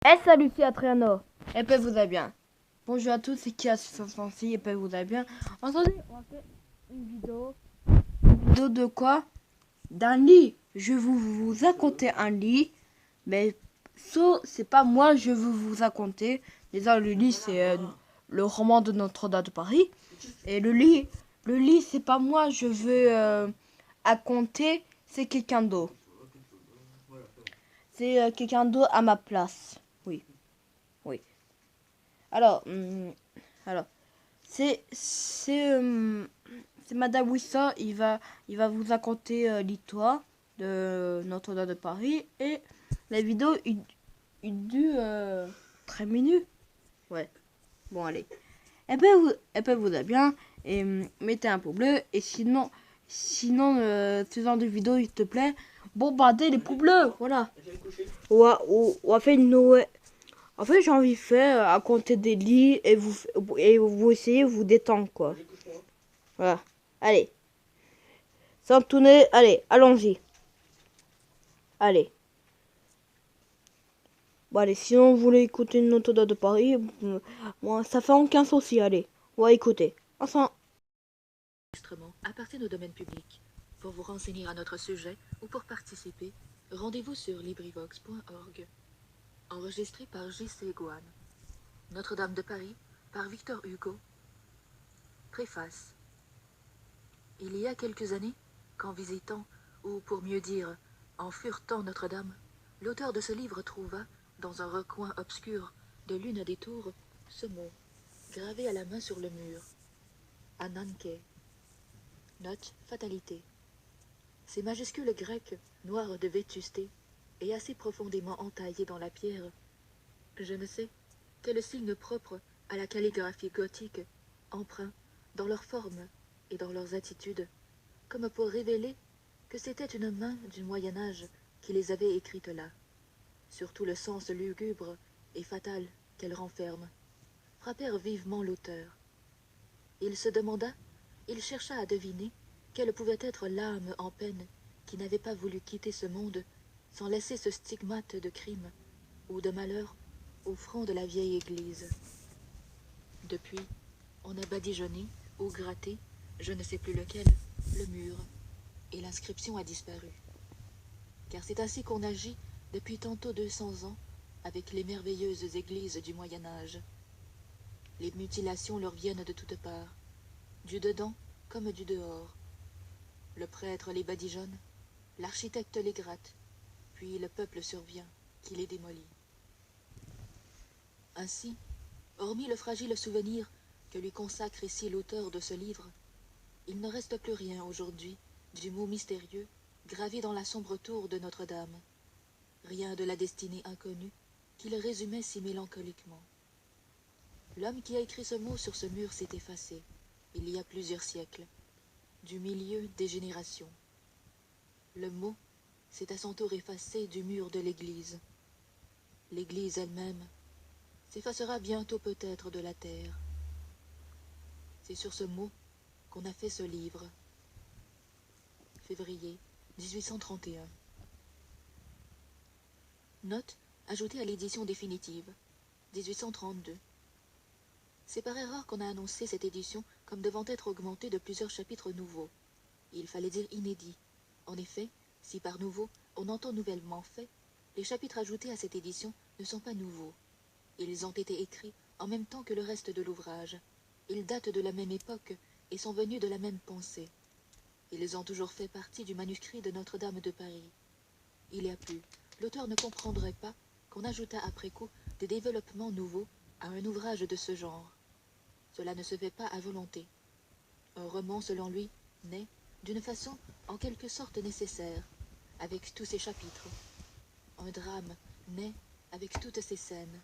Eh salut, c'est Adriano. Et puis vous allez bien. Bonjour à tous, c'est qui a 666 et puis vous allez bien. Aujourd'hui, on va faire une vidéo. Une vidéo de quoi? D'un lit. Je vais vous raconter un lit. Mais ça, c'est pas moi, je veux vous raconter. Déjà, le lit, c'est le roman de Notre-Dame de Paris. Et le lit, c'est pas moi, je veux raconter, c'est quelqu'un d'autre. C'est quelqu'un d'autre à ma place. Oui, oui. Alors, alors. C'est Madame Wissa, il va vous raconter l'histoire de Notre-Dame de Paris et la vidéo il dure 13 minutes. Ouais, bon allez. Et puis vous allez bien et mettez un pouce bleu et sinon ce genre de vidéo il te plaît, bombardez les pouces bleus, voilà. On va faire une Noël. En fait, j'ai envie de faire raconter des lits et vous essayez de vous détendre quoi. Voilà. Allez. Sans tourner. Allez, allons-y. Allez. Bon, allez, sinon vous voulez écouter Notre-Dame de Paris, moi, ça fait aucun souci. Allez, on va écouter. Enfin. Enregistrement appartient au domaine public. Pour vous renseigner à notre sujet ou pour participer, rendez-vous sur LibriVox.org. Enregistré par J.C. Guan. Notre-Dame de Paris, par Victor Hugo. Préface. Il y a quelques années, qu'en visitant, ou pour mieux dire, en furetant Notre-Dame, l'auteur de ce livre trouva, dans un recoin obscur de l'une des tours, ce mot, gravé à la main sur le mur. Ananke. Note fatalité. Ces majuscules grecques, noires de vétusté, et assez profondément entaillées dans la pierre, je ne sais, quel signe propre à la calligraphie gothique, empreint, dans leur forme et dans leurs attitudes, comme pour révéler que c'était une main du Moyen-Âge qui les avait écrites là, surtout le sens lugubre et fatal qu'elles renferment, frappèrent vivement l'auteur. Il se demanda, il chercha à deviner quelle pouvait être l'âme en peine qui n'avait pas voulu quitter ce monde sans laisser ce stigmate de crime ou de malheur au front de la vieille église. Depuis, on a badigeonné ou gratté, je ne sais plus lequel, le mur, et l'inscription a disparu. Car c'est ainsi qu'on agit depuis tantôt 200 ans avec les merveilleuses églises du Moyen-Âge. Les mutilations leur viennent de toutes parts, du dedans comme du dehors. Le prêtre les badigeonne, l'architecte les gratte, puis le peuple survient, qui les démolit. Ainsi, hormis le fragile souvenir que lui consacre ici l'auteur de ce livre, il ne reste plus rien aujourd'hui du mot mystérieux gravé dans la sombre tour de Notre-Dame, rien de la destinée inconnue qu'il résumait si mélancoliquement. L'homme qui a écrit ce mot sur ce mur s'est effacé, il y a plusieurs siècles, du milieu des générations. Le mot s'est à son tour effacé du mur de l'Église. L'Église elle-même s'effacera bientôt peut-être de la terre. C'est sur ce mot qu'on a fait ce livre. Février 1831. Note ajoutée à l'édition définitive, 1832. C'est par erreur qu'on a annoncé cette édition comme devant être augmentée de plusieurs chapitres nouveaux. Il fallait dire inédits. En effet, si par nouveau on entend nouvellement fait, les chapitres ajoutés à cette édition ne sont pas nouveaux. Ils ont été écrits en même temps que le reste de l'ouvrage. Ils datent de la même époque et sont venus de la même pensée. Ils ont toujours fait partie du manuscrit de Notre-Dame de Paris. Il y a plus, l'auteur ne comprendrait pas qu'on ajoutât après coup des développements nouveaux à un ouvrage de ce genre. Cela ne se fait pas à volonté. Un roman, selon lui, naît d'une façon en quelque sorte nécessaire, avec tous ses chapitres. Un drame naît avec toutes ses scènes.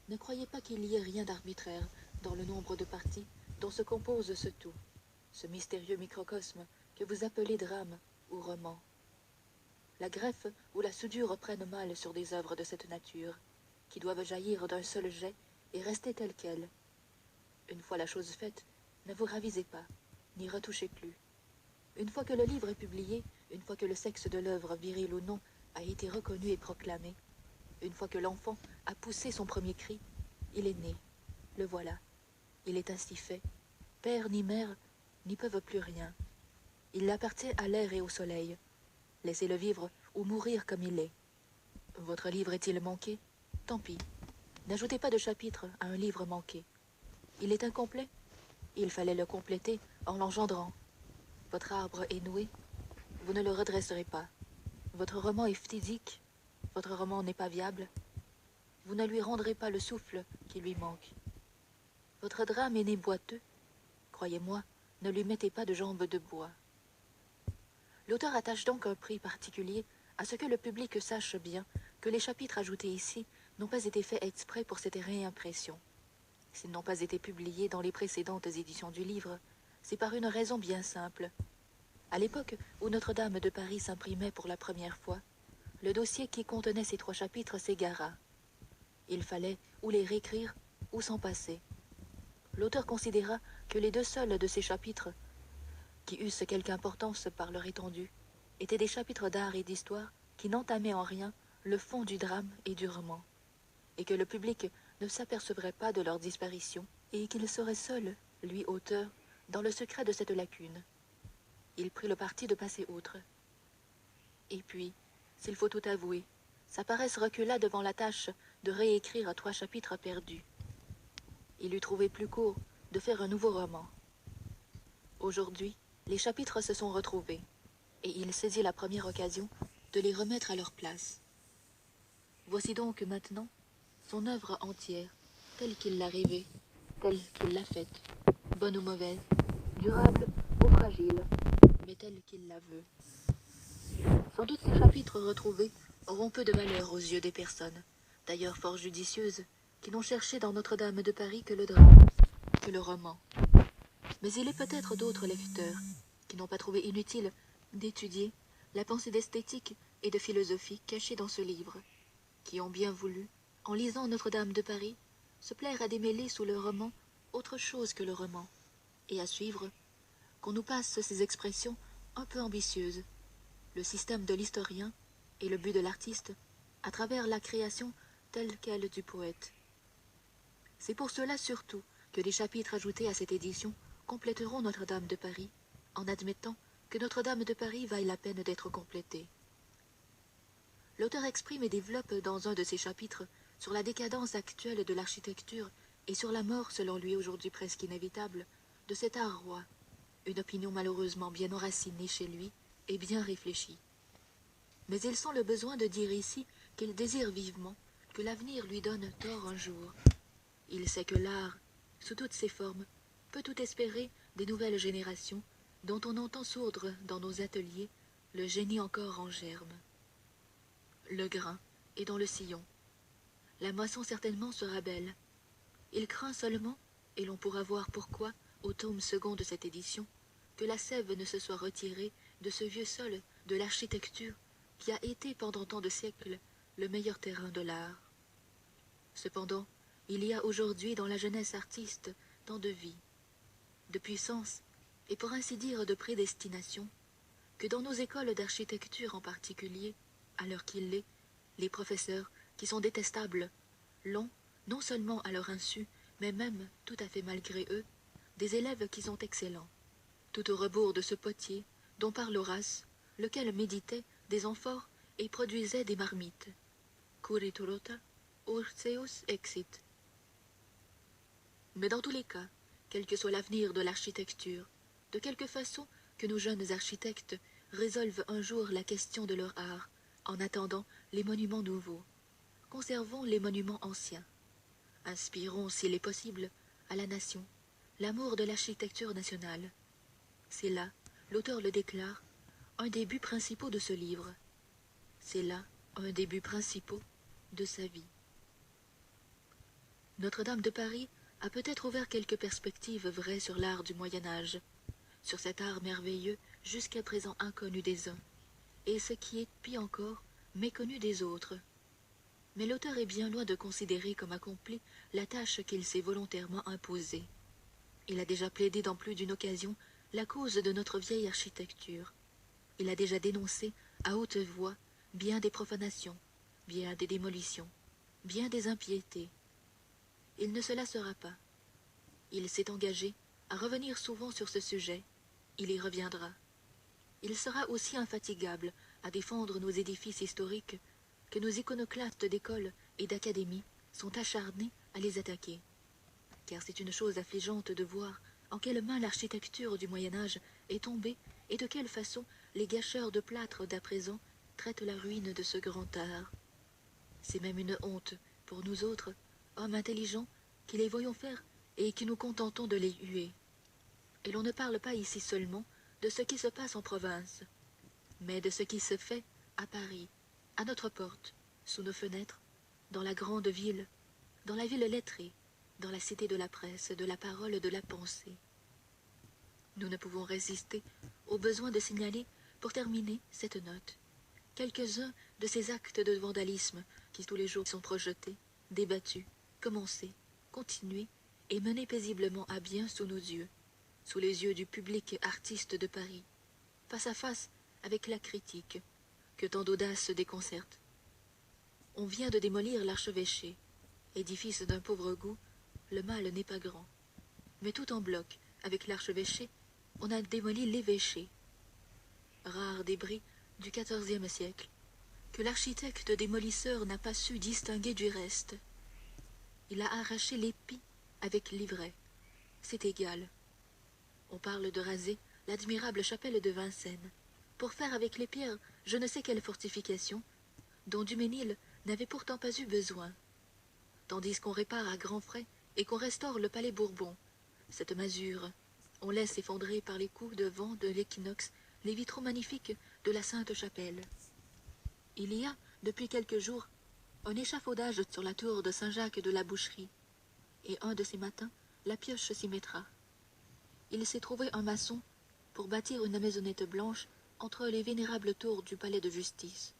Ne croyez pas qu'il y ait rien d'arbitraire dans le nombre de parties dont se compose ce tout, ce mystérieux microcosme que vous appelez drame ou roman. La greffe ou la soudure prennent mal sur des œuvres de cette nature, qui doivent jaillir d'un seul jet et rester telles quelles. Une fois la chose faite, ne vous ravisez pas, n'y retouchez plus. Une fois que le livre est publié, une fois que le sexe de l'œuvre, viril ou non, a été reconnu et proclamé, Une fois que l'enfant a poussé son premier cri, il est né. Le voilà. Il est ainsi fait. Père ni mère n'y peuvent plus rien. Il appartient à l'air et au soleil. Laissez-le vivre ou mourir comme il est. Votre livre est-il manqué? Tant pis. N'ajoutez pas de chapitre à un livre manqué. Il est incomplet? Il fallait le compléter en l'engendrant. Votre arbre est noué? Vous ne le redresserez pas. Votre roman est phtisique? Votre roman n'est pas viable? Vous ne lui rendrez pas le souffle qui lui manque. Votre drame est né boiteux? Croyez-moi, ne lui mettez pas de jambes de bois. L'auteur attache donc un prix particulier à ce que le public sache bien que les chapitres ajoutés ici n'ont pas été faits exprès pour cette réimpression. S'ils n'ont pas été publiés dans les précédentes éditions du livre, c'est par une raison bien simple. À l'époque où Notre-Dame de Paris s'imprimait pour la première fois, le dossier qui contenait ces 3 chapitres s'égara. Il fallait ou les réécrire ou s'en passer. L'auteur considéra que les 2 seuls de ces chapitres, qui eussent quelque importance par leur étendue, étaient des chapitres d'art et d'histoire qui n'entamaient en rien le fond du drame et du roman, et que le public ne s'apercevrait pas de leur disparition, et qu'il serait seul, lui auteur, dans le secret de cette lacune. Il prit le parti de passer outre. Et puis, s'il faut tout avouer, sa paresse recula devant la tâche de réécrire 3 chapitres perdus. Il eût trouvé plus court de faire un nouveau roman. Aujourd'hui, les chapitres se sont retrouvés, et il saisit la première occasion de les remettre à leur place. Voici donc maintenant son œuvre entière, telle qu'il l'a rêvée, telle qu'il l'a faite, bonne ou mauvaise, durable ou fragile, mais telle qu'il la veut. Sans doute ces chapitres retrouvés auront peu de valeur aux yeux des personnes, d'ailleurs fort judicieuses, qui n'ont cherché dans Notre-Dame de Paris que le drame, que le roman. Mais il est peut-être d'autres lecteurs qui n'ont pas trouvé inutile d'étudier la pensée d'esthétique et de philosophie cachée dans ce livre, qui ont bien voulu, en lisant Notre-Dame de Paris, se plaire à démêler sous le roman autre chose que le roman, et à suivre, qu'on nous passe ces expressions un peu ambitieuses, le système de l'historien et le but de l'artiste, à travers la création telle qu'elle du poète. C'est pour cela surtout que les chapitres ajoutés à cette édition compléteront Notre-Dame de Paris, en admettant que Notre-Dame de Paris vaille la peine d'être complétée. L'auteur exprime et développe dans un de ses chapitres sur la décadence actuelle de l'architecture et sur la mort, selon lui aujourd'hui presque inévitable, de cet art roi, une opinion malheureusement bien enracinée chez lui et bien réfléchie. Mais il sent le besoin de dire ici qu'il désire vivement que l'avenir lui donne tort un jour. Il sait que l'art, sous toutes ses formes, peut tout espérer des nouvelles générations dont on entend sourdre dans nos ateliers le génie encore en germe. Le grain est dans le sillon. La moisson certainement sera belle. Il craint seulement, et l'on pourra voir pourquoi au tome 2 de cette édition, que la sève ne se soit retirée de ce vieux sol de l'architecture qui a été pendant tant de siècles le meilleur terrain de l'art. Cependant, il y a aujourd'hui dans la jeunesse artiste tant de vie, de puissance et pour ainsi dire de prédestination, que dans nos écoles d'architecture en particulier, à l'heure qu'il est, les professeurs, qui sont détestables, l'ont, non seulement à leur insu, mais même tout à fait malgré eux, des élèves qui sont excellents, tout au rebours de ce Potier dont parle Horace, lequel méditait des amphores et produisait des marmites. Curiturota urseus exit. Mais dans tous les cas, quel que soit l'avenir de l'architecture, de quelque façon que nos jeunes architectes résolvent un jour la question de leur art, en attendant les monuments nouveaux, conservons les monuments anciens. Inspirons, s'il est possible, à la nation l'amour de l'architecture nationale. C'est là, l'auteur le déclare, un des buts principaux de ce livre. C'est là un des buts principaux de sa vie. Notre-Dame de Paris a peut-être ouvert quelques perspectives vraies sur l'art du Moyen-Âge, sur cet art merveilleux jusqu'à présent inconnu des uns, et ce qui est pis encore, méconnu des autres. Mais l'auteur est bien loin de considérer comme accomplie la tâche qu'il s'est volontairement imposée. Il a déjà plaidé dans plus d'une occasion la cause de notre vieille architecture. Il a déjà dénoncé, à haute voix, bien des profanations, bien des démolitions, bien des impiétés. Il ne se lassera pas. Il s'est engagé à revenir souvent sur ce sujet. Il y reviendra. Il sera aussi infatigable à défendre nos édifices historiques que nos iconoclastes d'écoles et d'académies sont acharnés à les attaquer. Car c'est une chose affligeante de voir en quelle main l'architecture du Moyen-Âge est tombée et de quelle façon les gâcheurs de plâtre d'à présent traitent la ruine de ce grand art. C'est même une honte pour nous autres, hommes intelligents, qui les voyons faire et qui nous contentons de les huer. Et l'on ne parle pas ici seulement de ce qui se passe en province, mais de ce qui se fait à Paris, à notre porte, sous nos fenêtres, dans la grande ville, dans la ville lettrée, dans la cité de la presse, de la parole, de la pensée. Nous ne pouvons résister au besoin de signaler, pour terminer cette note, quelques-uns de ces actes de vandalisme qui tous les jours sont projetés, débattus, commencés, continués et menés paisiblement à bien sous nos yeux, sous les yeux du public artiste de Paris, face à face avec la critique, que tant d'audace déconcerte. On vient de démolir l'archevêché, édifice d'un pauvre goût, le mal n'est pas grand. Mais tout en bloc, avec l'archevêché, on a démoli l'évêché, rare débris du XIVe siècle, que l'architecte démolisseur n'a pas su distinguer du reste. Il a arraché l'épi avec l'ivraie. C'est égal. On parle de raser l'admirable chapelle de Vincennes, pour faire avec les pierres je ne sais quelle fortification, dont Duménil n'avait pourtant pas eu besoin, tandis qu'on répare à grands frais et qu'on restaure le palais Bourbon, cette masure. On laisse effondrer par les coups de vent de l'équinoxe les vitraux magnifiques de la Sainte-Chapelle. Il y a, depuis quelques jours, un échafaudage sur la tour de Saint-Jacques de la Boucherie, et un de ces matins, la pioche s'y mettra. Il s'est trouvé un maçon pour bâtir une maisonnette blanche entre les vénérables tours du palais de justice.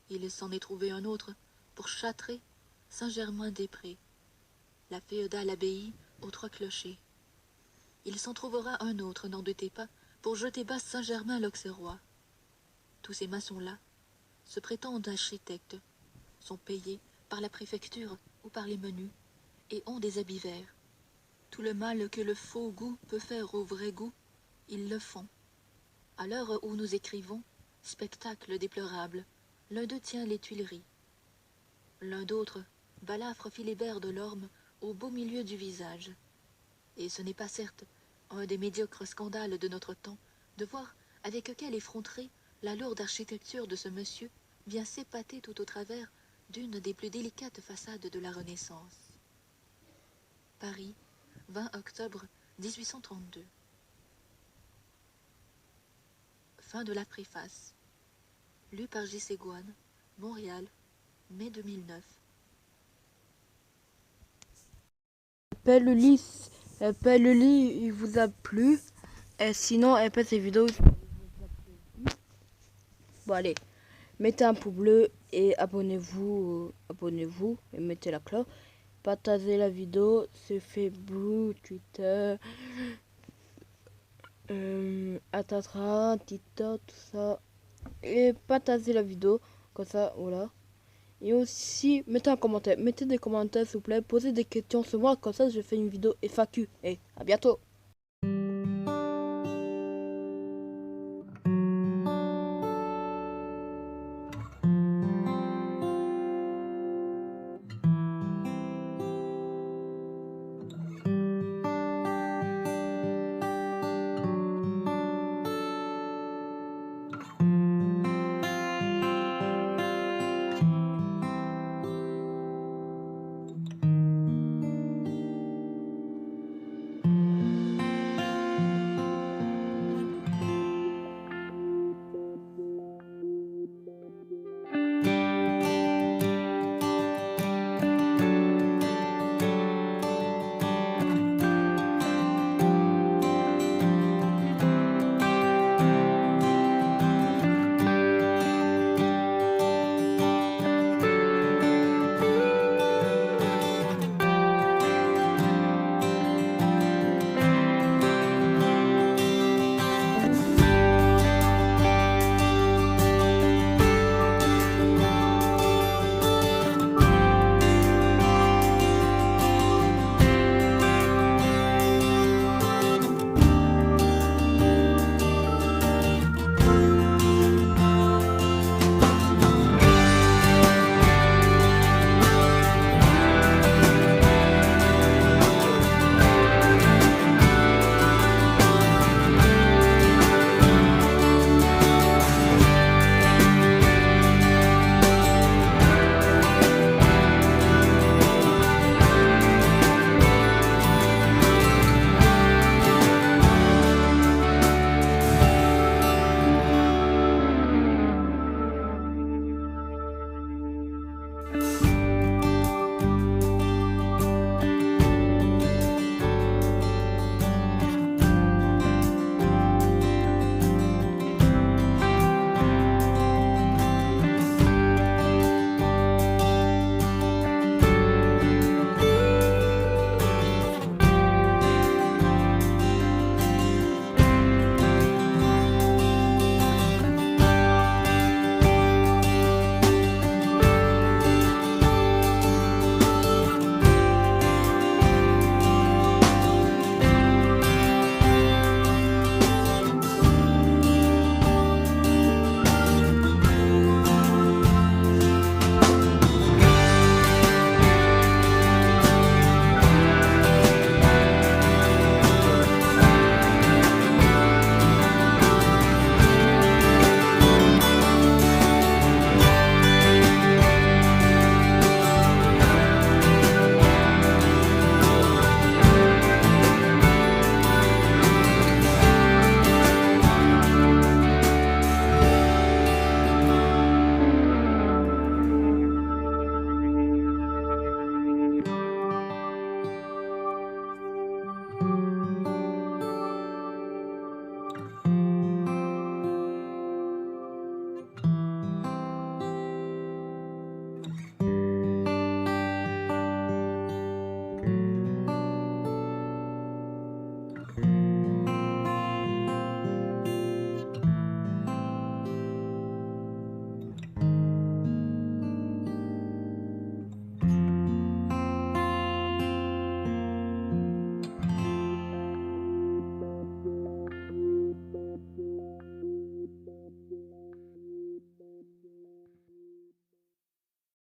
Il s'en est trouvé un autre pour châtrer Saint-Germain-des-Prés, la féodale abbaye aux 3 clochers. Il s'en trouvera un autre, n'en doutez pas, pour jeter bas Saint-Germain-l'Auxerrois. Tous ces maçons-là se prétendent architectes, sont payés par la préfecture ou par les menus, et ont des habits verts. Tout le mal que le faux goût peut faire au vrai goût, ils le font. À l'heure où nous écrivons, spectacle déplorable, l'un d'eux tient les Tuileries. L'un d'autre balafre Philibert de Lorme au beau milieu du visage. Et ce n'est pas certes un des médiocres scandales de notre temps de voir avec quelle effronterie la lourde architecture de ce monsieur vient s'épater tout au travers d'une des plus délicates façades de la Renaissance. Paris, 20 octobre 1832. Fin de la préface. Lu par J.C. Gouane, Montréal, mai 2009. Appelle-le, il vous a plu. Et sinon, appelle ces vidéos. Bon, allez, mettez un pouce bleu et abonnez-vous et mettez la cloche. Partagez la vidéo sur Facebook, Twitter, Atatra, TikTok, tout ça. Et partagez la vidéo, comme ça, voilà. Et aussi, mettez un commentaire, mettez des commentaires s'il vous plaît, posez des questions sur moi, comme ça je fais une vidéo FAQ. Et à bientôt.